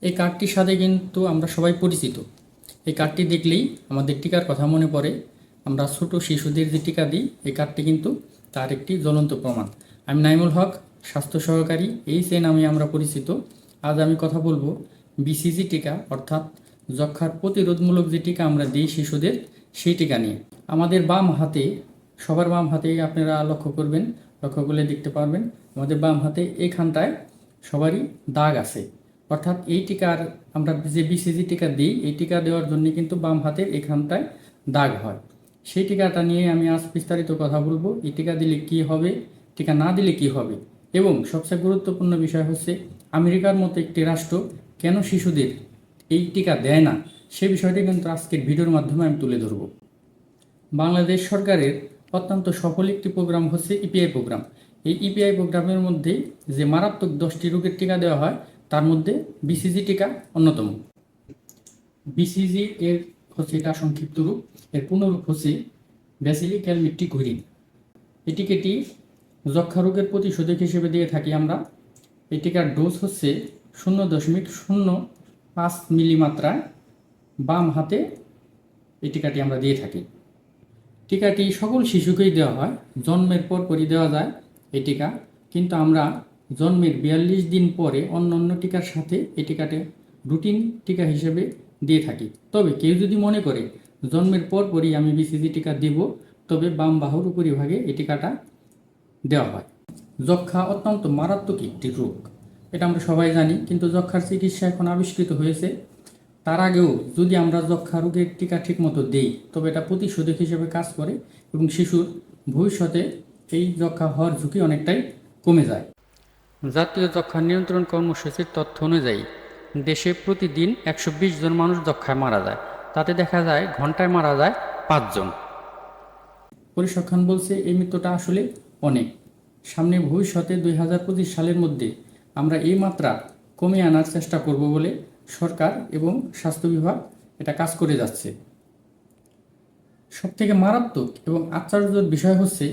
এই কার্ডটির সাথে কিন্তু আমরা সবাই পরিচিত। এই কার্ডটি দেখলেই আমাদের টিকার কথা মনে পড়ে। আমরা ছোট শিশুদের যে টিকা দিই, এই কার্ডটি কিন্তু তার একটি জ্বলন্ত প্রমাণ। আমি নাইমুল হক, স্বাস্থ্য সহকারী, এই নামে আমরা পরিচিত। আজ আমি কথা বলবো বিসিজি টিকা অর্থাৎ যক্ষ্মার প্রতিরোধমূলক যে টিকা আমরা দিই শিশুদের, সেই টিকা নিয়ে। আমাদের বাম হাতে, সবার বাম হাতে আপনারা লক্ষ্য করলে দেখতে পারবেন আমাদের বাম হাতে এইখানটায় সবারই দাগ আছে। অর্থাৎ এই টিকার আমরা যে বিসিজি টিকা দিই, এই টিকা দেওয়ার জন্য কিন্তু বাম হাতের এখানটায় দাগ হয়। সেই টিকাটা নিয়ে আমি আজ বিস্তারিত কথা বলবো। এই টিকা দিলে কি হবে, টিকা না দিলে কি হবে, এবং সবচেয়ে গুরুত্বপূর্ণ বিষয় হচ্ছে আমেরিকার মতো একটি রাষ্ট্র কেন শিশুদের এই টিকা দেয় না, সে বিষয়টি কিন্তু আজকের ভিডিওর মাধ্যমে আমি তুলে ধরব। বাংলাদেশ সরকারের অত্যন্ত সফল একটি প্রোগ্রাম হচ্ছে ইপিআই প্রোগ্রাম। এই ইপিআই প্রোগ্রামের মধ্যে যে মারাত্মক 10টি রোগের টিকা দেওয়া হয়, তার মধ্যে বিসিজি টিকা অন্যতম। বিসিজি এর হচ্ছে এটা সংক্ষিপ্ত রূপ, এর পূর্ণরূপ হচ্ছে ব্যাসিলিক্যাল মিট্রিকুইরিন। এই টিকাটি যক্ষ্মা রোগের প্রতিষেধক হিসেবে দিয়ে থাকি আমরা। এই টিকার ডোজ হচ্ছে 0.05 মিলি মাত্রায় বাম হাতে এই টিকাটি আমরা দিয়ে থাকি। টিকাটি সকল শিশুকেই দেওয়া হয়, জন্মের পরপরই দেওয়া যায় এই টিকা। কিন্তু আমরা জন্মের 42 দিন পরে অন্য টিকার সাথে এই টিকাটি রুটিন টিকা হিসেবে দিয়ে থাকি। তবে কেউ যদি মনে করে জন্মের পরপরই আমি বিসিজি টিকা দেব, তবে বাম বাহুর উপরিভাগে এই টিকাটা দেওয়া হয়। যক্ষ্মা অত্যন্ত মারাত্মক একটি রোগ, এটা আমরা সবাই জানি। কিন্তু যক্ষ্মার চিকিৎসা এখন আবিষ্কৃত হয়েছে। তার আগেও যদি আমরা যক্ষ্মা রোগের টিকা ঠিকমতো দেই, তবে এটা প্রতিষেধক হিসেবে কাজ করে এবং শিশুর ভবিষ্যতে এই যক্ষ্মা হওয়ার ঝুঁকি অনেকটাই কমে যায়। জাতীয় যক্ষ্মা নিয়ন্ত্রণ কর্মসূচির তথ্য অনুযায়ী দেশে প্রতিদিন 120 জন মানুষ যক্ষ্মায় মারা যায়। তাতে দেখা যায় ঘন্টায় মারা যায় 5 জন। পরিসংখ্যান বলছে এই মৃত্যুটা আসলে অনেক। সামনে ভবিষ্যতে 2025 সালের মধ্যে আমরা এই মাত্রা কমিয়ে আনার চেষ্টা করব বলে সরকার এবং স্বাস্থ্য বিভাগ এটা কাজ করে যাচ্ছে। সবথেকে মারাত্মক এবং আশ্চর্যের বিষয় হচ্ছে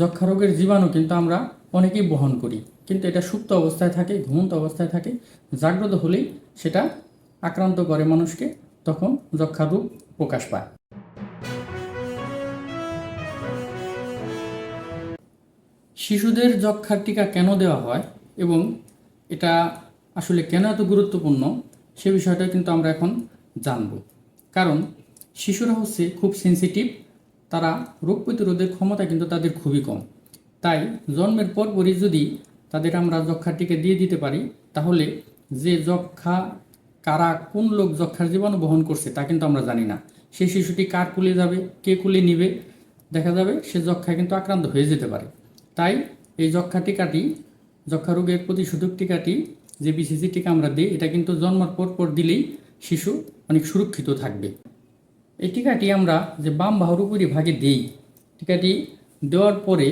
যক্ষ্মা রোগের জীবাণু কিন্তু আমরা অনেকেই বহন করি, কিন্তু এটা সুপ্ত অবস্থায় থাকে, ঘুমন্ত অবস্থায় থাকে। জাগ্রত হলেই সেটা আক্রান্ত করে মানুষকে, তখন যক্ষ্মা রোগ প্রকাশ পায়। শিশুদের যক্ষ্মার টিকা কেন দেওয়া হয় এবং এটা আসলে কেন এত গুরুত্বপূর্ণ, সে বিষয়টা কিন্তু আমরা এখন জানব। কারণ শিশুরা হচ্ছে খুব সেন্সিটিভ, তারা রোগ প্রতিরোধের ক্ষমতা কিন্তু তাদের খুবই কম। তাই জন্মের পরপরই যদি তাদের আমরা যক্ষ্মার টিকা দিয়ে দিতে পারি, তাহলে যে যক্ষ্মা কোন লোক যক্ষ্মার জীবাণু বহন করছে তা কিন্তু আমরা জানি না। সেই শিশুটি কার কুলে যাবে, কে কুলে নিবে, দেখা যাবে সে যক্ষ্মায় কিন্তু আক্রান্ত হয়ে যেতে পারে। তাই এই যক্ষ্মা রোগের প্রতিষেধক টিকাটি, যে বিসিজি টিকা আমরা দিই, এটা কিন্তু জন্মের পর দিলেই শিশু অনেক সুরক্ষিত থাকবে। এই টিকাটি আমরা যে বাম বাহুর উপরিভাগে দিই, টিকাটি দেওয়ার পরে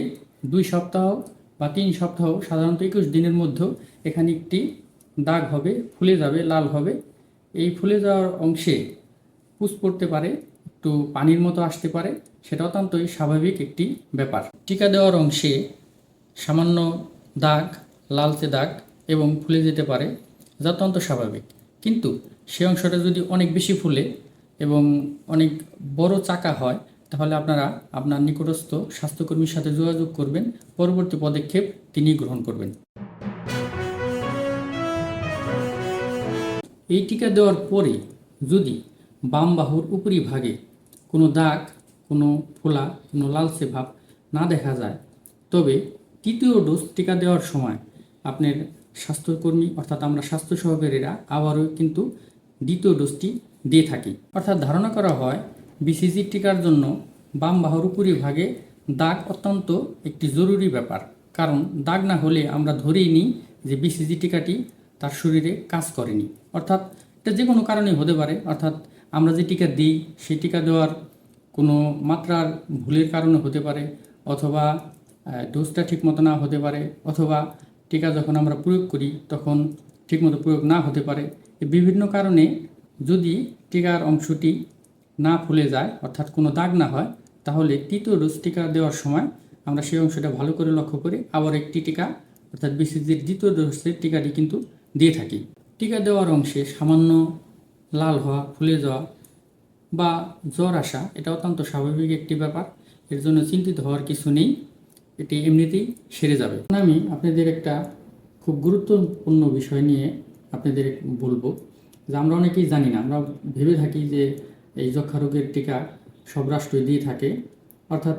2 সপ্তাহ বা 3 সপ্তাহ, সাধারণত 21 দিনের মধ্যে এখানে একটি দাগ হবে, ফুলে যাবে, লাল হবে। এই ফুলে যাওয়ার অংশে পুষ পড়তে পারে, একটু পানির মতো আসতে পারে, সেটা অত্যন্তই স্বাভাবিক একটি ব্যাপার। টিকা দেওয়ার অংশে সামান্য দাগ, লালচে দাগ এবং ফুলে যেতে পারে, যা অত্যন্ত স্বাভাবিক। কিন্তু সেই অংশটা যদি অনেক বেশি ফুলে এবং অনেক বড় চাকা হয়, তাহলে আপনারা আপনার নিকটস্থ স্বাস্থ্যকর্মীর সাথে যোগাযোগ করবেন, পরবর্তী পদক্ষেপ তিনি গ্রহণ করবেন। এই টিকা দেওয়ার পরে যদি বাম বাহুর উপরিভাগে কোনো দাগ, কোনো ফোলা, কোনো লালচে ভাব না দেখা যায়, তবে তৃতীয় ডোজ টিকা দেওয়ার সময় আপনার স্বাস্থ্যকর্মী অর্থাৎ আমরা স্বাস্থ্য সহকারীরা আবারও কিন্তু দ্বিতীয় ডোজটি দিয়ে থাকি। অর্থাৎ ধারণা করা হয় বিসিজি টিকার জন্য বাম বাহুর উপরিভাগে দাগ অত্যন্ত একটি জরুরি ব্যাপার। কারণ দাগ না হলে আমরা ধরেই নিই যে বিসিজি টিকাটি তার শরীরে কাজ করেনি। অর্থাৎ এটা যে কোনো কারণেই হতে পারে। অর্থাৎ আমরা যে টিকা দিই, সেই টিকা দেওয়ার কোনো মাত্রার ভুলের কারণে হতে পারে, অথবা ডোজটা ঠিকমতো না হতে পারে, অথবা টিকা যখন আমরা প্রয়োগ করি তখন ঠিকমতো প্রয়োগ না হতে পারে। বিভিন্ন কারণে যদি টিকার অংশটি না ফুলে যায়, অর্থাৎ কোনো দাগ না হয়, তাহলে তৃতীয় ডোজ টিকা দেওয়ার সময় আমরা সেই অংশটা ভালো করে লক্ষ্য করে আবার একটি টিকা অর্থাৎ বিসিজির দ্বিতীয় ডোজের টিকাটি কিন্তু দিয়ে থাকি। টিকা দেওয়ার অংশে সামান্য লাল হওয়া, ফুলে যাওয়া বা জ্বর আসা এটা অত্যন্ত স্বাভাবিক একটি ব্যাপার। এর জন্য চিন্তিত হওয়ার কিছু নেই, এটি এমনিতেই সেরে যাবে। আমি আপনাদের একটা খুব গুরুত্বপূর্ণ বিষয় নিয়ে আপনাদের বলবো যে আমরা অনেকেই জানি না, আমরা ভেবে থাকি যে এই যক্ষ্মা রোগের টিকা সব রাষ্ট্রই দিয়ে থাকে, অর্থাৎ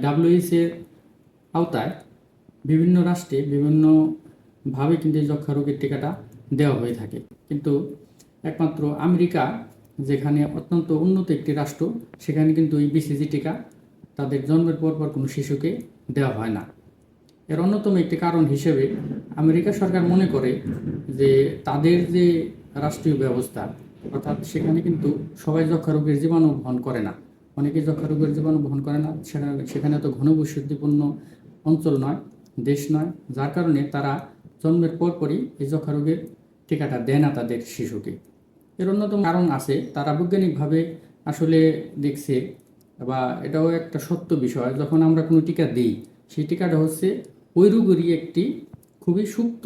WHO এর আওতায় বিভিন্ন রাষ্ট্রে বিভিন্নভাবে কিন্তু এই যক্ষ্মা রোগের টিকাটা দেওয়া হয়ে থাকে। কিন্তু একমাত্র আমেরিকা, যেখানে অত্যন্ত উন্নত একটি রাষ্ট্র, সেখানে কিন্তু এই BCG টিকা তাদের জন্মের পর কোনো শিশুকে দেওয়া হয় না। এর অন্যতম একটি কারণ হিসেবে আমেরিকা সরকার মনে করে যে তাদের যে রাষ্ট্রীয় ব্যবস্থা, অর্থাৎ সেখানে কিন্তু সবাই যক্ষ্মা রোগের জীবাণু বহন করে না, অনেকে যক্ষ্মা রোগের জীবাণু বহন করে না, সেখানে তো ঘনবসতিপূর্ণ অঞ্চল নয়, দেশ নয়, যার কারণে তারা জন্মের পরই এই যক্ষ্মা রোগের টিকাটা দেয় না তাদের শিশুকে। এর অন্যতম কারণ আছে, তারা বৈজ্ঞানিকভাবে আসলে দেখছে, বা এটাও একটা সত্য বিষয়, যখন আমরা কোনো টিকা দিই সেই টিকাটা হচ্ছে ওই রোগেরই একটি খুবই সুপ্ত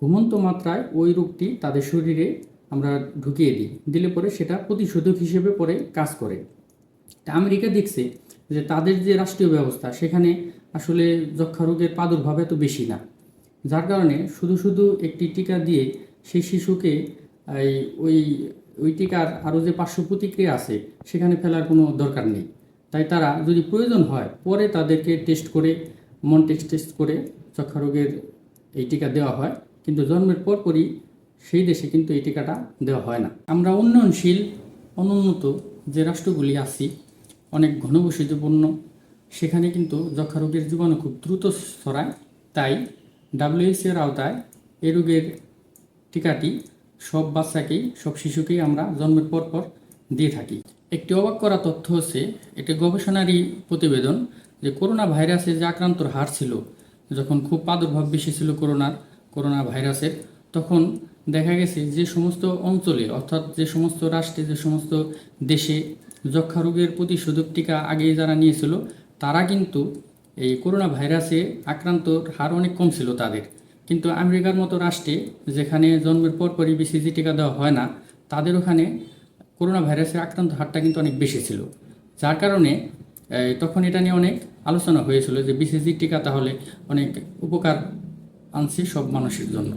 ঘুমন্ত মাত্রায় ওই রোগটি তাদের শরীরে আমরা ঢুকিয়ে দিলে পরে সেটা প্রতিষেধক হিসেবে পরে কাজ করে। আমেরিকা দেখছে যে তাদের যে রাষ্ট্রীয় ব্যবস্থা সেখানে আসলে যক্ষ্মা রোগের প্রাদুর্ভাব এত বেশি না, যার কারণে শুধু একটি টিকা দিয়ে সেই শিশুকে ওই ওই টিকার আরও যে পার্শ্ব প্রতিক্রিয়া আছে সেখানে ফেলার কোনো দরকার নেই। তাই তারা যদি প্রয়োজন হয় পরে তাদেরকে টেস্ট করে যক্ষ্মা রোগের এই টিকা দেওয়া হয়, কিন্তু জন্মের পরই সেই দেশে কিন্তু এই টিকাটা দেওয়া হয় না। আমরা উন্নয়নশীল অনুন্নত যে রাষ্ট্রগুলি আছি, অনেক ঘনবসতিপূর্ণ, সেখানে কিন্তু যক্ষ্মা রোগের জীবাণু খুব দ্রুত ছড়ায়। তাই WHO এর আওতায় এই রোগের টিকাটি সব বাচ্চাকেই, সব শিশুকেই আমরা জন্মের পর দিয়ে থাকি। একটি অবাক করা তথ্য হচ্ছে, একটি গবেষণারই প্রতিবেদন, যে করোনা ভাইরাসে যে আক্রান্তর হার ছিল, যখন খুব প্রাদুর্ভাব বেশি ছিল করোনা ভাইরাসের, তখন দেখা গেছে যে সমস্ত অঞ্চলে, অর্থাৎ যে সমস্ত রাষ্ট্রে, যে সমস্ত দেশে যক্ষ্মা রোগের প্রতিষেধক টিকা আগেই যারা নিয়েছিল, তারা কিন্তু এই করোনা ভাইরাসে আক্রান্তর হার অনেক কম ছিল তাদের। কিন্তু আমেরিকার মতো রাষ্ট্রে, যেখানে জন্মের পরই BCG টিকা দেওয়া হয় না, তাদের ওখানে করোনা ভাইরাসের আক্রান্ত হারটা কিন্তু অনেক বেশি ছিল, যার কারণে তখন এটা নিয়ে অনেক আলোচনা হয়েছিল যে BCG টিকা তাহলে অনেক উপকার আনছে সব মানুষের জন্য।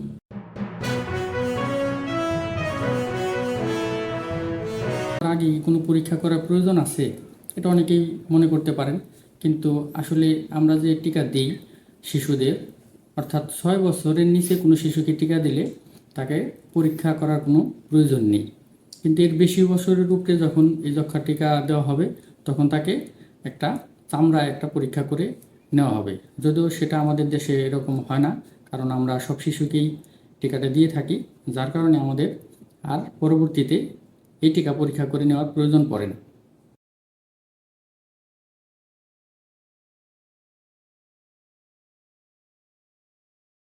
আগে কোনো পরীক্ষা করার প্রয়োজন আছে, এটা অনেকেই মনে করতে পারেন, কিন্তু আসলে আমরা যে টিকা দিই শিশুদের, অর্থাৎ 6 বছরের নিচে কোনো শিশুকে টিকা দিলে তাকে পরীক্ষা করার কোনো প্রয়োজন নেই। কিন্তু এর বেশি বছরের উপরে যখন এই যক্ষ্মা টিকা দেওয়া হবে, তখন তাকে চামড়ায় একটা পরীক্ষা করে নেওয়া হবে। যদিও সেটা আমাদের দেশে এরকম হয় না, কারণ আমরা সব শিশুকেই টিকাটা দিয়ে থাকি, যার কারণে আমাদের আর পরবর্তীতে এই টিকা পরীক্ষা করে নেওয়ার প্রয়োজন পড়ে না।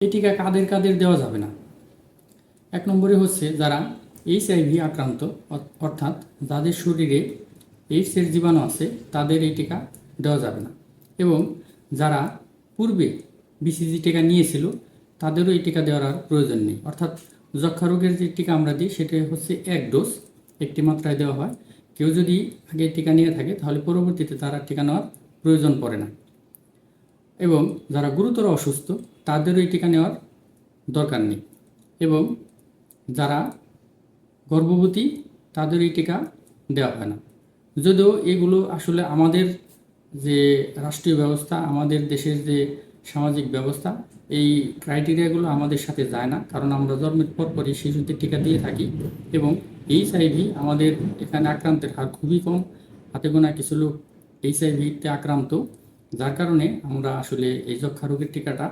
এই টিকা কাদের দেওয়া যাবে না? 1 নম্বরে হচ্ছে যারা HIV আক্রান্ত, অর্থাৎ যাদের শরীরে এইডসের জীবাণু আছে, তাদের এই টিকা দেওয়া যাবে না। এবং যারা পূর্বে BCG টিকা নিয়েছিল, তাদেরও এই টিকা দেওয়ার আর প্রয়োজন নেই। অর্থাৎ যক্ষ্মা রোগের যে টিকা আমরা দিই সেটা হচ্ছে 1 ডোজ, একটি মাত্রায় দেওয়া হয়। কেউ যদি আগে টিকা নিয়ে থাকে তাহলে পরবর্তীতে তারা টিকা নেওয়ার প্রয়োজন পড়ে না। এবং যারা গুরুতর অসুস্থ, তাদেরও এই টিকা নেওয়ার দরকার নেই। এবং যারা গর্ভবতী, তাদের এই টিকা দেওয়া হয় না। যদিও এগুলো আসলে আমাদের যে রাষ্ট্রীয় ব্যবস্থা, আমাদের দেশের যে সামাজিক ব্যবস্থা, এই ক্রাইটেরিয়াগুলো আমাদের সাথে যায় না, কারণ আমরা জন্মের পরই শিশুদের টিকা দিয়ে থাকি। এবং HIV আমাদের এখানে আক্রান্তের হার খুবই কম, হাতে গোনা কিছু লোক HIV-তে আক্রান্ত, যার কারণে আমরা আসলে এই যক্ষ্মা রোগের টিকাটা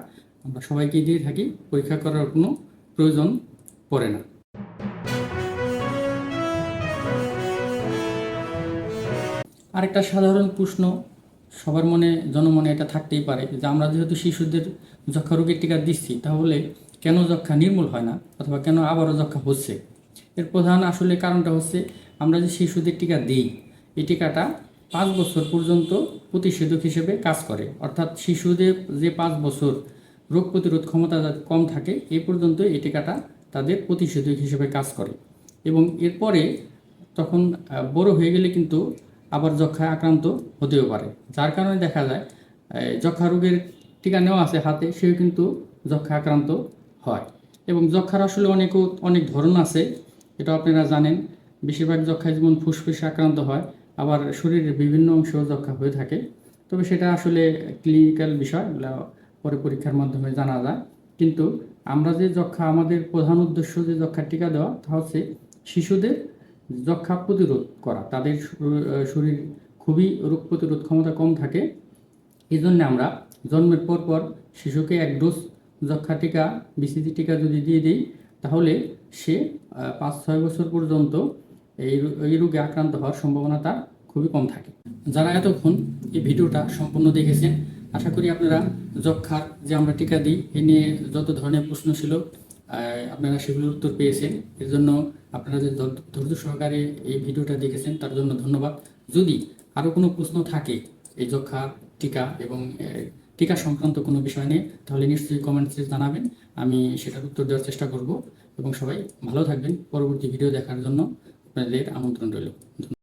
আমরা সবাইকে দিয়ে থাকি, পরীক্ষা করার কোনো প্রয়োজন পড়ে না। আরেকটা সাধারণ প্রশ্ন সবার জনমনে এটা থাকতেই পারে যে আমরা যেহেতু শিশুদের যক্ষ্মা রোগের টিকা দিচ্ছি, তাহলে কেন যক্ষ্মা নির্মূল হয় না, অথবা কেন আবারও যক্ষ্মা হচ্ছে? এর প্রধান আসলে কারণটা হচ্ছে, আমরা যে শিশুদের টিকা দিই, এই টিকাটা 5 বছর পর্যন্ত প্রতিষেধক হিসেবে কাজ করে। অর্থাৎ শিশুদের যে 5 বছর রোগ প্রতিরোধ ক্ষমতা কম থাকে, এই পর্যন্ত এই টিকাটা তাদের প্রতিষেধক হিসেবে কাজ করে। এবং এরপরে তখন বড় হয়ে গেলে কিন্তু আবার যক্ষায় আক্রান্ত হতেও পারে, যার কারণে দেখা যায় যক্ষা রোগের টিকা নেওয়া আছে হাতে, সেও কিন্তু যক্ষায় আক্রান্ত হয়। এবং যক্ষার আসলে অনেক ধরন আছে, এটা আপনারা জানেন। বেশিরভাগ যক্ষায় যেমন ফুসফুসে আক্রান্ত হয়, আবার শরীরের বিভিন্ন অংশেও যক্ষা হয়ে থাকে। তবে সেটা আসলে ক্লিনিক্যাল বিষয়, পরে পরীক্ষার মাধ্যমে জানা যায়। কিন্তু আমরা যে যক্ষা, আমাদের প্রধান উদ্দেশ্য যে যক্ষার টিকা দেওয়া, তা হচ্ছে শিশুদের যক্ষা প্রতিরোধ করা। তাদের শরীর খুবই রোগ প্রতিরোধ ক্ষমতা কম থাকে, এই জন্য আমরা জন্মের পর শিশুকে 1 ডোজ যক্ষা টিকা, বিসিজি টিকা যদি দিয়ে দিই, তাহলে সে 5-6 বছর পর্যন্ত এই রোগে আক্রান্ত হওয়ার সম্ভাবনা তার খুবই কম থাকে। যারা এতক্ষণ এই ভিডিওটা সম্পূর্ণ দেখেছেন, আশা করি আপনারা যক্ষার যে আমরা টিকা দিই এ নিয়ে যত ধরনের প্রশ্ন ছিল আপনারা সেগুলোর উত্তর পেয়েছেন। এর জন্য আপনারা যে ধৈর্য সহকারে এই ভিডিওটা দেখেছেন তার জন্য ধন্যবাদ। যদি আরও কোনো প্রশ্ন থাকে এই যক্ষা টিকা এবং টিকা সংক্রান্ত কোনো বিষয় নিয়ে, তাহলে নিশ্চয়ই কমেন্টসে জানাবেন, আমি সেটার উত্তর দেওয়ার চেষ্টা করব। এবং সবাই ভালো থাকবেন। পরবর্তী ভিডিও দেখার জন্য আপনাদের আমন্ত্রণ রইল।